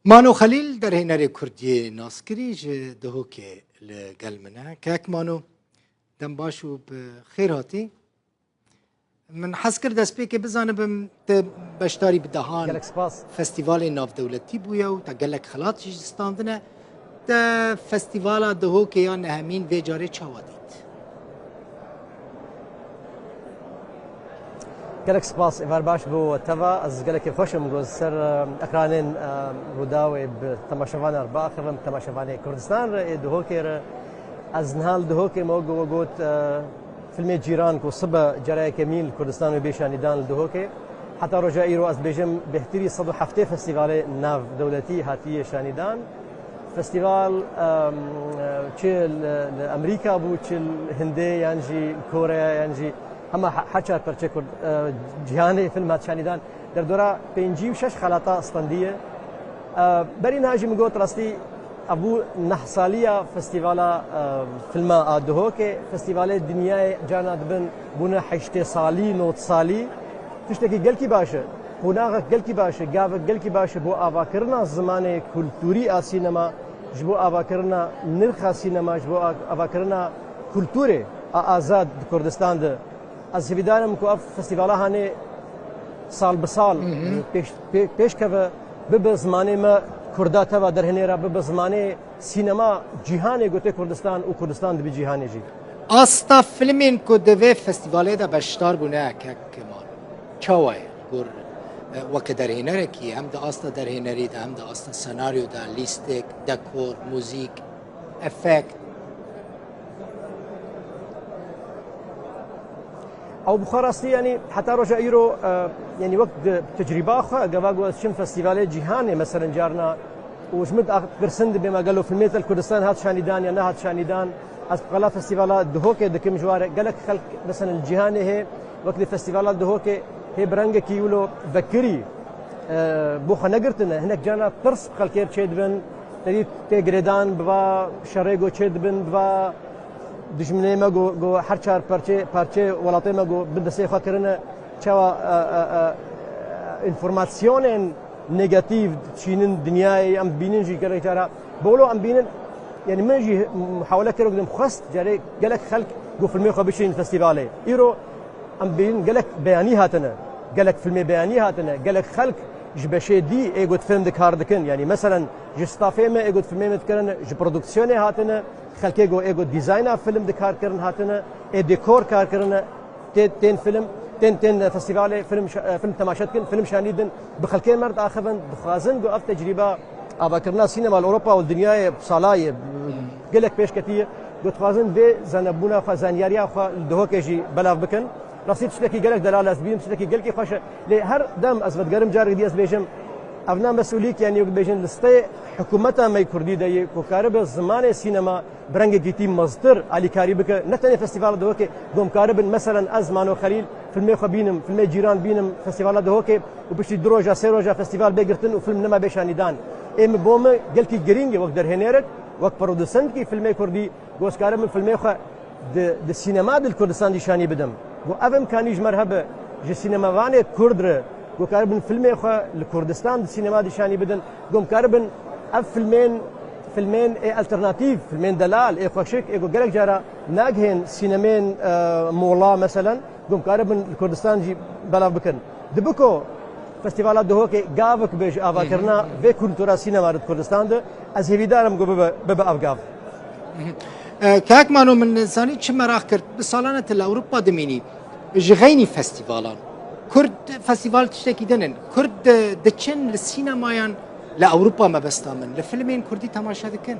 مانو خلیل در هنر کردی ناسکری دهوکه لگل منه که اک مانو دم باشو بخیر هاتی من حس کرد دست پی که بزانه بم بشتاری بدهان فستیوال ناف دولتی بویا و تا گلک خلاط جستاندنه ده فستیوالا دهوکه یا نهمین و جاره چاوادید گلک سپاس ایوار باش بو توا از گلک خوشم گوز سر اقرانین روداوی به تماشاوان اربا خرم تماشاوان کردستان را دهوکه را از نهال دهوکه موگو و گوت فیلم جیران کو صبح جرای کمیل کردستان و بیشانیدان دهوکه حتی رجا ایرو از بیجم بهتری 107 فستیوال ناو دولتی هاتی شانیدان فستیوال چه امریکا بو چه هنده یعنی کره یعنی همه حچار پرچه کرد جهانی فیلمات شانیدان در دوره 56 خلاطه استندیه بری ناجی میگوت راستی ابو نه سالیا فستیوالا فیلم دهوکه فستیوال دنیای جانا دبن بونه 8 سالی 9 سالی تشتکی گلکی باشه قناغ گلکی باشه گاو گلکی باشه بو آواکرنا زمان کلتوری سینما جبو آواکرنا نرخ سینما جبو آواکرنا کلتوری آزاد کردستان ده از هیدارم کو فستیوالا هانی سال به سال پیش که به زمانه ما کردات و در هنرا به زمانه سینما جهانی گوته کردستان و کردستان دبی جهانی جی استا فیلمین کو دوی فستیواله دا بشتار بونه که کمان چاوای گر وقت در هنره کی هم دا استا در هنری دا هم دا استا سناریو دا لیستیک دکور موزیک افکت او بخارستی یعنی حتی رجا ایرو یعنی وقت تجربه خو گواگو از چند فستیوال جهانی مثلا جارنا وجمد قرسند بما قالوا في الميت الكردستان هات شانيدان يا نهات شانيدان از قلا فستيفالات دهوكه دكم جوار قالك خلق مثلا الجهاني هي وقت فستيفالات دهوكه هي برنج كيولو بكري بوخ نقرتنا هناك جانا ترس خلكير تشيدبن تريد تجردان بوا شريغو تشيدبن بوا دشمنه ما جو هرچار پرچه ولاته ما جو بدسه خاطرنا چوا انفورماسیون نيجاتيف تشينن دنياي ام بينن جي كره جرا بولو ام بينن يعني من جي محاوله كره قدام خست جاري قالك خلق جو فيلم خو بشين فستيفالي ايرو ام بين قالك بياني هاتنا قالك فيلم بياني هاتنا قالك خلق جبشي دي ايغوت فيلم دكار دكن يعني مثلا جستافي ما ايغوت فيلم متكرن جو برودكسيون هاتنا خلق ايغو ديزاينر فيلم دكار كرن هاتنا اي ديكور كار كرن تين فيلم تين فستيفال فيلم تماشات كن فيلم شانيدن بخلكين مرد اخذن بخازن جو اف تجربه اباكرنا سينما اوروبا والدنيا صالاي قالك بيش كتير جو تخازن بي زنبونا فزانياريا خو دهوكجي بلاغ بكن رصيد شتكي قالك دلاله اسبيم شتكي قالك خوش لي هر دم ازبد قرم جار دي اس بيجم افنا مسؤوليك يعني بيجن لستي حكومتها ما كردي دي كوكارب زمان سينما برنج جيتي مصدر علي كاريبك نتني فستيفال دهوكي قوم كارب مثلا ازمان وخليل فيلم خبينم فيلم جيران بينم فستيفال دهوكي وبشي دروجا سيروجا فستيفال بيغرتن وفيلم نما بيشانيدان ام بوم قالكي جرينج وقت در هنرك وقت برودوسنت كي فيلم كردي غوس كارب فيلم خ د السينما دل كردستان دي شاني بدم و افم كانيج مرحبا جي سينما واني كردر و كاربن فيلم خ لكردستان السينما دي شاني بدن قوم كاربن اف فيلمين اي الترناتيف فيلمين دلال اي خوشك اي قالك جارا ناجهن سينمين مولا مثلا قوم كاربن الكردستان جي بلا بكن دبكو فستيفالات دهوكي قافك بيج افاكرنا في كولتورا سينما كردستان ده از هيدارم جو ببا افقاف كاك مانو من زاني چه مراخ کرد بسالانه الاوروبا دميني جغيني فستيفالان كرد فستيفال تشتكي دنن كرد دچن للسينمايان لاوروبا ما بستامن لفيلمين كردي تماشا دكن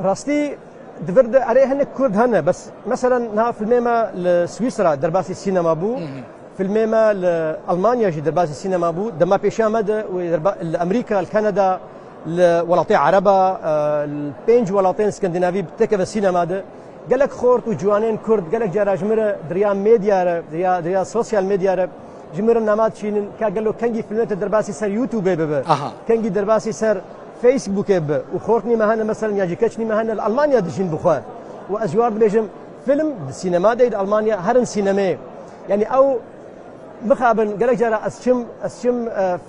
راستي دفرد عليه هن كرد هنا بس مثلا نا فيلميما لسويسرا درباسي السينما بو فيلميما لالمانيا جي درباسي السينما بو دما بيشامد لامريكا لكندا لولاطي عربا البينج ولاطين اسكندنافي بتكف السينما ده قالك خورت وجوانين كرد قالك جرا جمره دريا ميديا دريا سوشيال ميديا جمره نمات شينن قال له كنجي فيلمات درباسي سر يوتيوب بب كنجي درباسي سر فيسبوك بب وخورتني مهنا مثلا يجي كشني مهنا المانيا دشين بخوا وازوار بيجم فيلم السينما دي المانيا هرن سينما يعني او مخابن قالك جرى اسشم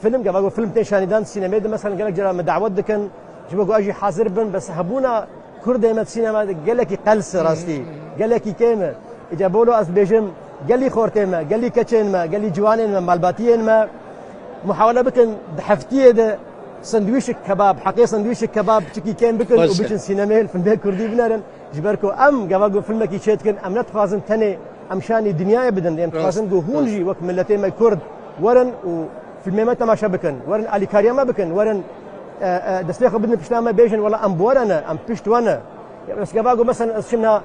فيلم قبل فيلم تنشانيدان سينما مثلا قالك جرى مدعوت دكن جبقوا اجي حاضر بن بس هبونا كرد ما سينما قالك قلس راستي قالك كيما جابوا له از بيجم قال لي خورتما قال لي كاتشين ما قال لي جوانين ما مالباتيين ما محاوله بكن دحفتيه ده سندويش كباب حقيقه سندويش كباب تشكي كان بكن وبكن سينما الفيلم كردي بنارن جبركو ام قبل فيلمك يشتكن ام نتخازن تاني امشاني دنيا بدن ديم خازن جو هونجي وقت ملتي ما كرد ورن وفيلم ما تماشى بكن ورن علي كاريما بكن ورن دستيخ بدنا بشتامه بيجن ولا ام بورنا ام بيشتوانا بس قبل مثلا شمنا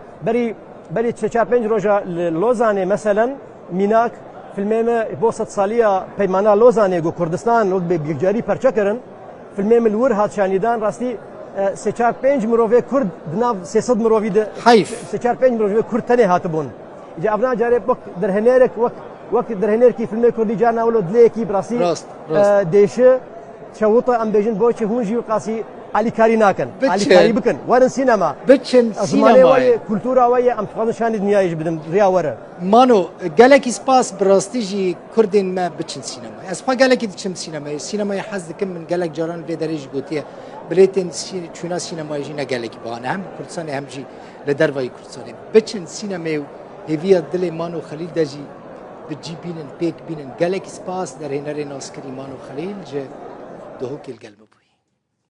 بري تشار بنج روجا لوزاني مثلا ميناك فيلم ما بوسط صاليه بيمانا لوزاني جو كردستان وقت بيجاري برشكرن فيلم الور هات شانيدان راستي سچار پنج مروفه کرد دناو 300 مروفی ده حیف سچار پنج مروفه کرد تنه هاتبون اجا ابنا جاره وقت درهنرک وقت درهنر کی فیلم کردی جانا ولو دلی کی براسی دیشه شوطه ام بیجن بوچه هونجی وقاسی علی کاری ناکن علی کاری بکن ورن سینما بچن سینما وای کلتورا وای ام تفاضل شان دنیا یج بدم ریا وره مانو گالکی سپاس براستی جی کردین ما بچن سینما اسپا گالکی دچم سینما حز دکم من گالک جاران به درج گوتیه بلیتن چونا سینما جینا گالکی بان هم کردستان هم جی لدروای کردستان بچن سینما هویت دل مانو خلیل دجی بجی بینن پیک بینن گالکی سپاس در هنر ناسکری مانو خلیل جه دهوک القلب